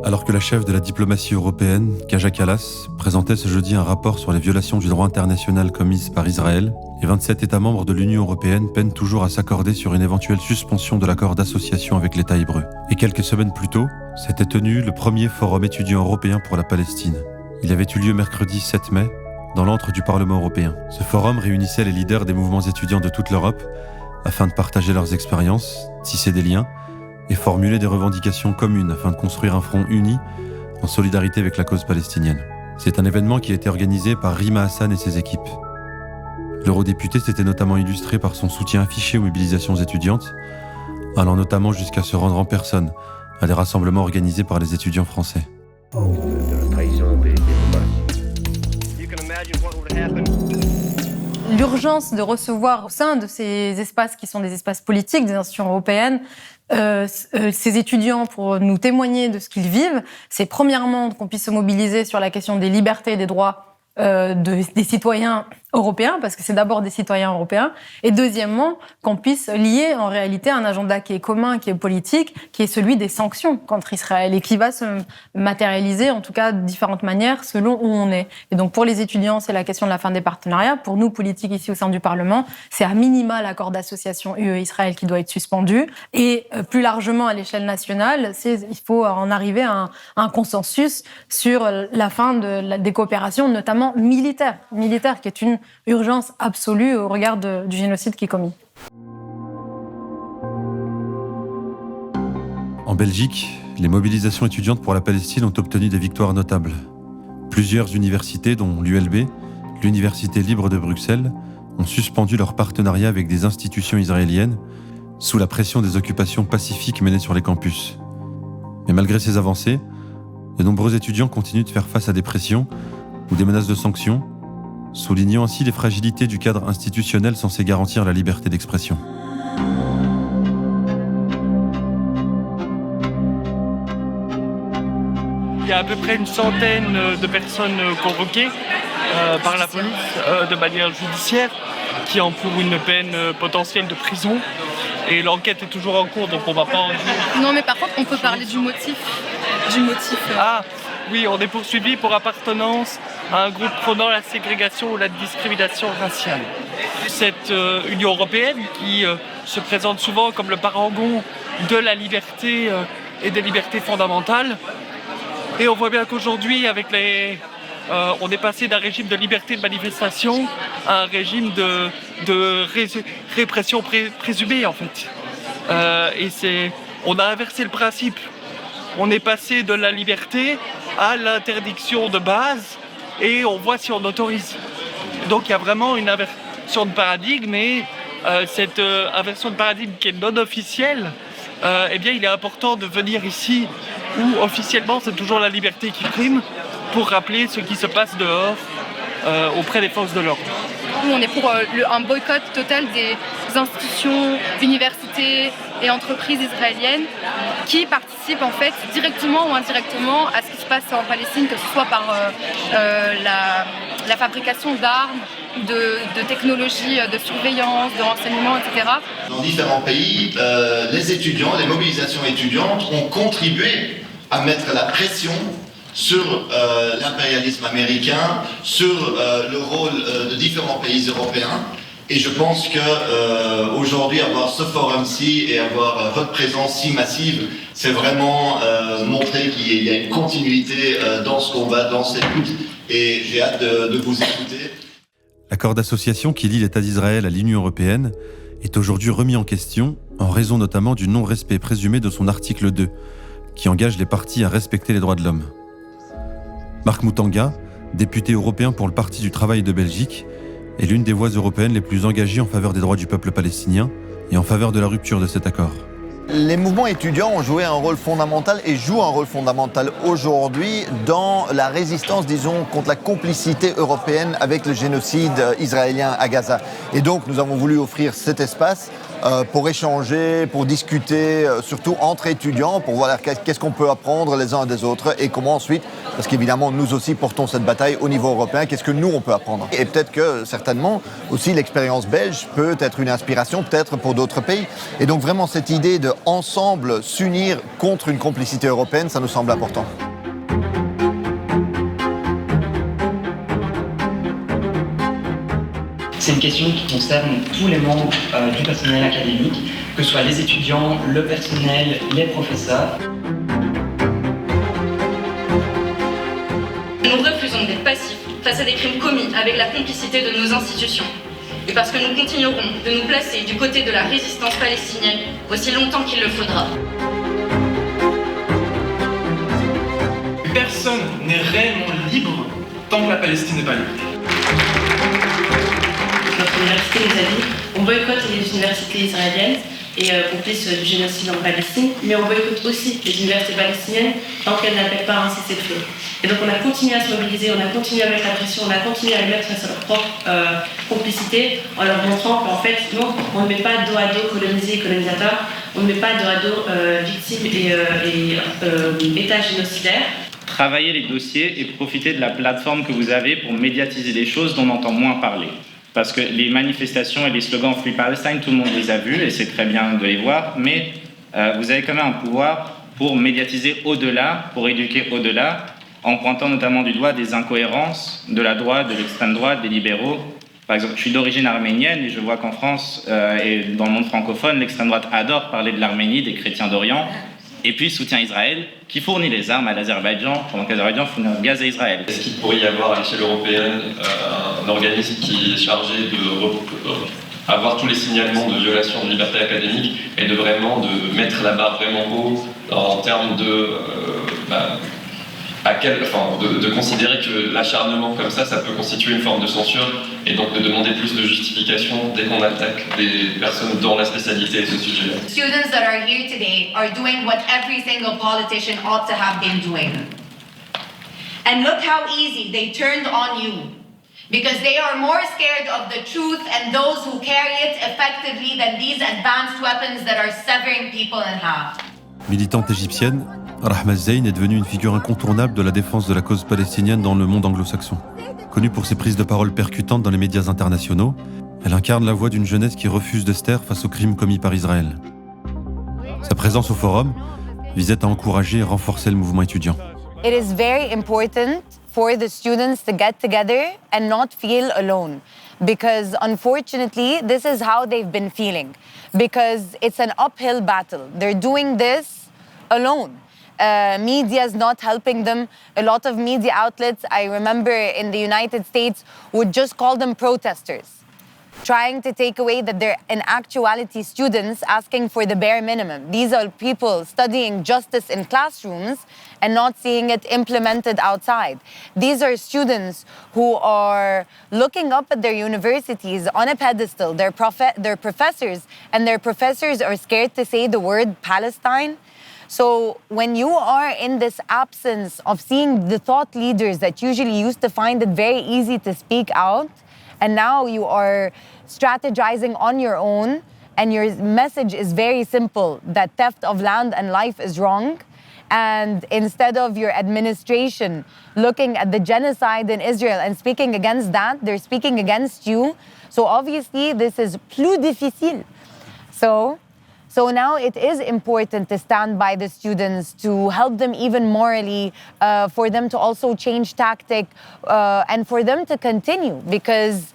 Alors que la chef de la diplomatie européenne, Kaja Kallas, présentait ce jeudi un rapport sur les violations du droit international commises par Israël, les 27 États membres de l'Union européenne peinent toujours à s'accorder sur une éventuelle suspension de l'accord d'association avec l'État hébreu. Et quelques semaines plus tôt, s'était tenu le premier forum étudiant européen pour la Palestine. Il avait eu lieu mercredi 7 mai, dans l'antre du Parlement européen. Ce forum réunissait les leaders des mouvements étudiants de toute l'Europe afin de partager leurs expériences, tisser des liens et formuler des revendications communes afin de construire un front uni en solidarité avec la cause palestinienne. C'est un événement qui a été organisé par Rima Hassan et ses équipes. L'eurodéputé s'était notamment illustré par son soutien affiché aux mobilisations étudiantes, allant notamment jusqu'à se rendre en personne à des rassemblements organisés par les étudiants français. De la trahison des L'urgence de recevoir au sein de ces espaces qui sont des espaces politiques, des institutions européennes, ces étudiants pour nous témoigner de ce qu'ils vivent, c'est premièrement qu'on puisse se mobiliser sur la question des libertés et des droits des citoyens européens, parce que c'est d'abord des citoyens européens, et deuxièmement, qu'on puisse lier en réalité un agenda qui est commun, qui est politique, qui est celui des sanctions contre Israël, et qui va se matérialiser, en tout cas, de différentes manières, selon où on est. Et donc, pour les étudiants, c'est la question de la fin des partenariats. Pour nous, politiques, ici au sein du Parlement, c'est à minima l'accord d'association UE-Israël qui doit être suspendu. Et plus largement, à l'échelle nationale, il faut en arriver à un consensus sur la fin des coopérations, notamment militaires, qui est une urgence absolue au regard du génocide qui est commis. En Belgique, les mobilisations étudiantes pour la Palestine ont obtenu des victoires notables. Plusieurs universités, dont l'ULB, l'Université libre de Bruxelles, ont suspendu leur partenariat avec des institutions israéliennes sous la pression des occupations pacifiques menées sur les campus. Mais malgré ces avancées, de nombreux étudiants continuent de faire face à des pressions ou des menaces de sanctions, soulignant ainsi les fragilités du cadre institutionnel censé garantir la liberté d'expression. Il y a à peu près une centaine de personnes convoquées par la police de manière judiciaire qui encourent une peine potentielle de prison. Et l'enquête est toujours en cours, donc on ne va pas en dire. Non, mais par contre, on peut parler du motif. Ah, oui, on est poursuivi pour appartenance à un groupe prônant la ségrégation ou la discrimination raciale. Cette Union européenne qui se présente souvent comme le parangon de la liberté et des libertés fondamentales. Et on voit bien qu'aujourd'hui, on est passé d'un régime de liberté de manifestation à un régime de répression présumée, en fait. On a inversé le principe. On est passé de la liberté à l'interdiction de base et on voit si on autorise. Donc il y a vraiment une inversion de paradigme et cette inversion de paradigme qui est non officielle, eh bien il est important de venir ici où officiellement c'est toujours la liberté qui prime pour rappeler ce qui se passe dehors auprès des forces de l'ordre. Nous, on est pour un boycott total des institutions, universités et entreprises israéliennes qui participent en fait directement ou indirectement à ce qui se passe en Palestine, que ce soit par la fabrication d'armes, de technologies de surveillance, de renseignement, etc. Dans différents pays, les étudiants, les mobilisations étudiantes ont contribué à mettre la pression sur l'impérialisme américain, sur le rôle de différents pays européens. Et je pense qu'aujourd'hui, avoir ce forum-ci et avoir votre présence si massive, c'est vraiment montrer qu'il y a une continuité dans ce combat, dans cette lutte. Et j'ai hâte de vous écouter. L'accord d'association qui lie l'État d'Israël à l'Union européenne est aujourd'hui remis en question en raison notamment du non-respect présumé de son article 2, qui engage les parties à respecter les droits de l'homme. Marc Moutanga, député européen pour le Parti du Travail de Belgique, est l'une des voix européennes les plus engagées en faveur des droits du peuple palestinien et en faveur de la rupture de cet accord. Les mouvements étudiants ont joué un rôle fondamental et jouent un rôle fondamental aujourd'hui dans la résistance, disons, contre la complicité européenne avec le génocide israélien à Gaza. Et donc, nous avons voulu offrir cet espace pour échanger, pour discuter, surtout entre étudiants, pour voir qu'est-ce qu'on peut apprendre les uns des autres et comment ensuite, parce qu'évidemment nous aussi portons cette bataille au niveau européen, qu'est-ce que nous on peut apprendre. Et peut-être que certainement aussi l'expérience belge peut être une inspiration peut-être pour d'autres pays. Et donc vraiment cette idée de ensemble s'unir contre une complicité européenne, ça nous semble important. C'est une question qui concerne tous les membres du personnel académique, que ce soit les étudiants, le personnel, les professeurs. Nous refusons d'être passifs face à des crimes commis avec la complicité de nos institutions. Et parce que nous continuerons de nous placer du côté de la résistance palestinienne aussi longtemps qu'il le faudra. Personne n'est réellement libre tant que la Palestine n'est pas libre. Notre université nous a dit on boycotte les universités israéliennes et complices du génocide en Palestine, mais on boycotte aussi les universités palestiniennes tant qu'elles n'appellent pas à un cessez-le-feu. Et donc on a continué à se mobiliser, on a continué à mettre la pression, on a continué à les mettre face à leur propre complicité en leur montrant qu'en fait, non, on ne met pas dos à dos colonisés et colonisateurs, on ne met pas dos à dos victimes et États génocidaires. Travailler les dossiers et profiter de la plateforme que vous avez pour médiatiser des choses dont on entend moins parler. Parce que les manifestations et les slogans Free Palestine, tout le monde les a vus et c'est très bien de les voir, mais vous avez quand même un pouvoir pour médiatiser au-delà, pour éduquer au-delà, en pointant notamment du doigt des incohérences de la droite, de l'extrême droite, des libéraux. Par exemple, je suis d'origine arménienne et je vois qu'en France et dans le monde francophone, l'extrême droite adore parler de l'Arménie, des chrétiens d'Orient, et puis soutient Israël, qui fournit les armes à l'Azerbaïdjan, pendant qu'Azerbaïdjan fournit le gaz à Israël. Est-ce qu'il pourrait y avoir à l'échelle européenne un organisme qui est chargé d'avoir tous les signalements de violation de liberté académique et de vraiment de mettre la barre vraiment haut en termes de de considérer que l'acharnement comme ça peut constituer une forme de censure et donc de demander plus de justification dès qu'on attaque des personnes dont la spécialité est ce sujet-là. Students that are here today are doing what every single politician ought to have been doing. And look how easy they turned on you. Because they are more scared of the truth and those who carry it effectively than these advanced weapons that are severing people in half. Militante égyptienne, Rahma Zein est devenue une figure incontournable de la défense de la cause palestinienne dans le monde anglo-saxon. Connue pour ses prises de parole percutantes dans les médias internationaux, elle incarne la voix d'une jeunesse qui refuse de se taire face aux crimes commis par Israël. Sa présence au forum visait à encourager et renforcer le mouvement étudiant. It is very important for the students to get together and not feel alone. Because unfortunately, this is how they've been feeling. Because it's an uphill battle. They're doing this alone. Media is not helping them. A lot of media outlets, I remember in the United States, would just call them protesters, trying to take away that they're in actuality students asking for the bare minimum. These are people studying justice in classrooms and not seeing it implemented outside. These are students who are looking up at their universities on a pedestal, their professors, and their professors are scared to say the word Palestine. So when you are in this absence of seeing the thought leaders that usually used to find it very easy to speak out, and now you are strategizing on your own, and your message is very simple, that theft of land and life is wrong, and instead of your administration looking at the genocide in Israel and speaking against that, they're speaking against you. So obviously this is plus difficile. So now it is important to stand by the students, to help them even morally, for them to also change tactic, and for them to continue, because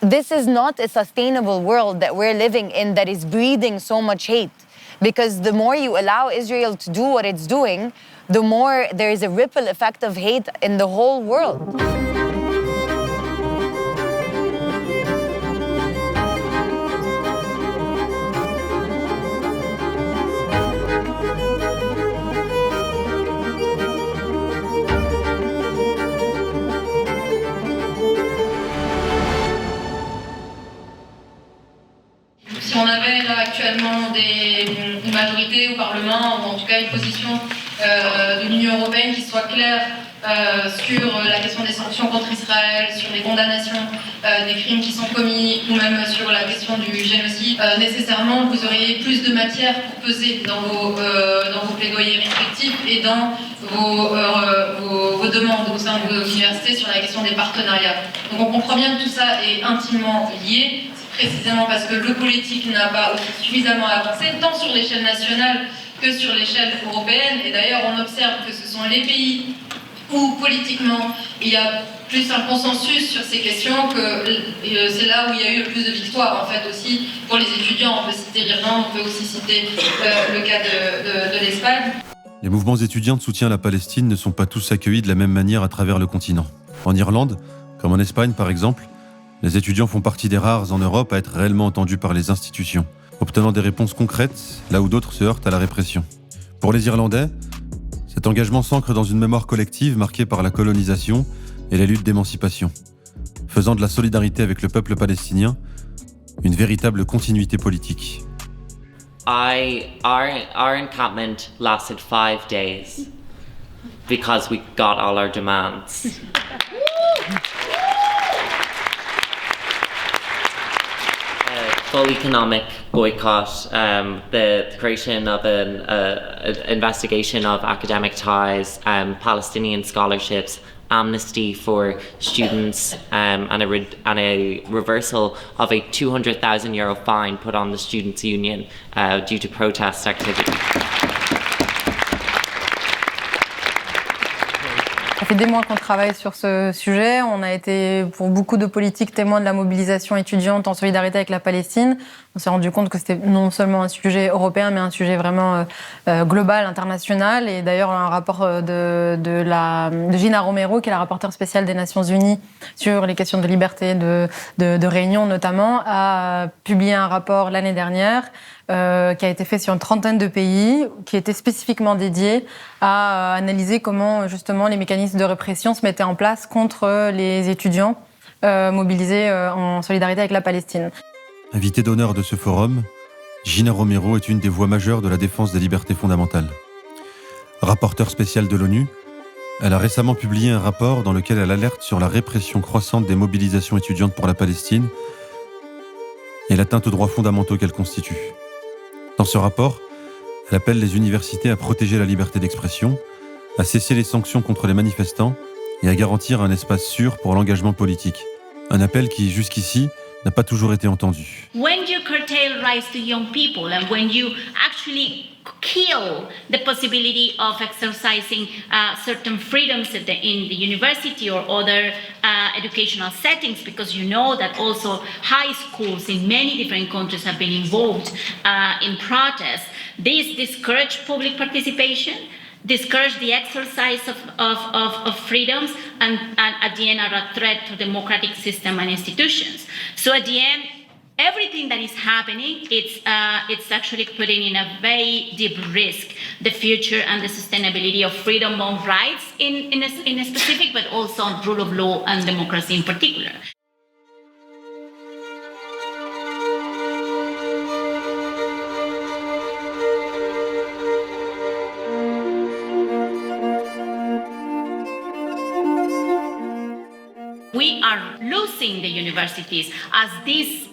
this is not a sustainable world that we're living in that is breeding so much hate. Because the more you allow Israel to do what it's doing, the more there is a ripple effect of hate in the whole world. Si on avait là actuellement une majorité au Parlement, ou en tout cas une position de l'Union européenne qui soit claire sur la question des sanctions contre Israël, sur les condamnations des crimes qui sont commis, ou même sur la question du génocide, nécessairement vous auriez plus de matière pour peser dans vos plaidoyers respectifs et dans vos demandes au sein de vos universités sur la question des partenariats. Donc on comprend bien que tout ça est intimement lié, c'est précisément parce que le politique n'a pas aussi suffisamment avancé, tant sur l'échelle nationale que sur l'échelle européenne. Et d'ailleurs, on observe que ce sont les pays où, politiquement, il y a plus un consensus sur ces questions, que c'est là où il y a eu le plus de victoires, en fait, aussi, pour les étudiants. On peut citer l'Irlande, on peut aussi citer le cas de l'Espagne. Les mouvements étudiants de soutien à la Palestine ne sont pas tous accueillis de la même manière à travers le continent. En Irlande, comme en Espagne par exemple, les étudiants font partie des rares en Europe à être réellement entendus par les institutions, obtenant des réponses concrètes là où d'autres se heurtent à la répression. Pour les Irlandais, cet engagement s'ancre dans une mémoire collective marquée par la colonisation et les luttes d'émancipation, faisant de la solidarité avec le peuple palestinien une véritable continuité politique. Our encampment lasted 5 days because we got all our demands. Full economic boycott, the creation of an investigation of academic ties, Palestinian scholarships, amnesty for students, and a reversal of a €200,000 fine put on the Students' Union due to protest activity. Ça fait des mois qu'on travaille sur ce sujet. On a été, pour beaucoup de politiques, témoins de la mobilisation étudiante en solidarité avec la Palestine. On s'est rendu compte que c'était non seulement un sujet européen, mais un sujet vraiment global, international. Et d'ailleurs, un rapport de Gina Romero, qui est la rapporteure spéciale des Nations Unies sur les questions de liberté de réunion, notamment, a publié un rapport l'année dernière qui a été fait sur une trentaine de pays, qui était spécifiquement dédié à analyser comment justement les mécanismes de répression se mettaient en place contre les étudiants mobilisés en solidarité avec la Palestine. Invitée d'honneur de ce forum, Gina Romero est une des voix majeures de la défense des libertés fondamentales. Rapporteure spéciale de l'ONU, elle a récemment publié un rapport dans lequel elle alerte sur la répression croissante des mobilisations étudiantes pour la Palestine et l'atteinte aux droits fondamentaux qu'elle constitue. Dans ce rapport, elle appelle les universités à protéger la liberté d'expression, à cesser les sanctions contre les manifestants et à garantir un espace sûr pour l'engagement politique. Un appel qui, jusqu'ici, n'a pas toujours été entendu. When you curtail rights to young people and when you actually kill the possibility of exercising certain freedoms in the university or other educational settings, because you know that also high schools in many different countries have been involved in protests. This discourage public participation, discourage the exercise of freedoms, and at the end are a threat to democratic system and institutions. So at the end, everything that is happening, it's actually putting in a very deep risk the future and the sustainability of freedom of rights in a specific, but also on rule of law and democracy in particular. We are losing the universities as these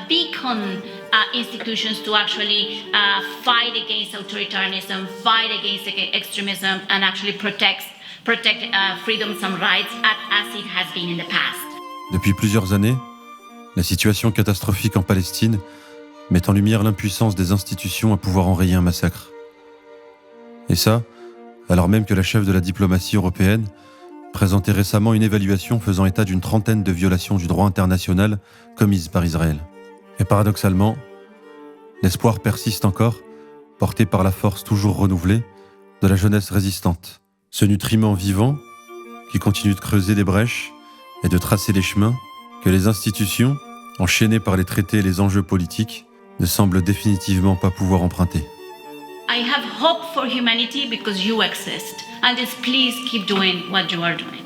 beacon institutions to actually fight against authoritarianism, fight against extremism, and actually protect freedoms and rights as it has been in the past. Depuis plusieurs années, la situation catastrophique en Palestine met en lumière l'impuissance des institutions à pouvoir enrayer un massacre. Et ça, alors même que la chef de la diplomatie européenne présentait récemment une évaluation faisant état d'une trentaine de violations du droit international commises par Israël. Et paradoxalement, l'espoir persiste encore, porté par la force toujours renouvelée de la jeunesse résistante. Ce nutriment vivant qui continue de creuser des brèches et de tracer les chemins que les institutions, enchaînées par les traités et les enjeux politiques, ne semblent définitivement pas pouvoir emprunter. I have hope for humanity because you exist. And just please keep doing what you are doing.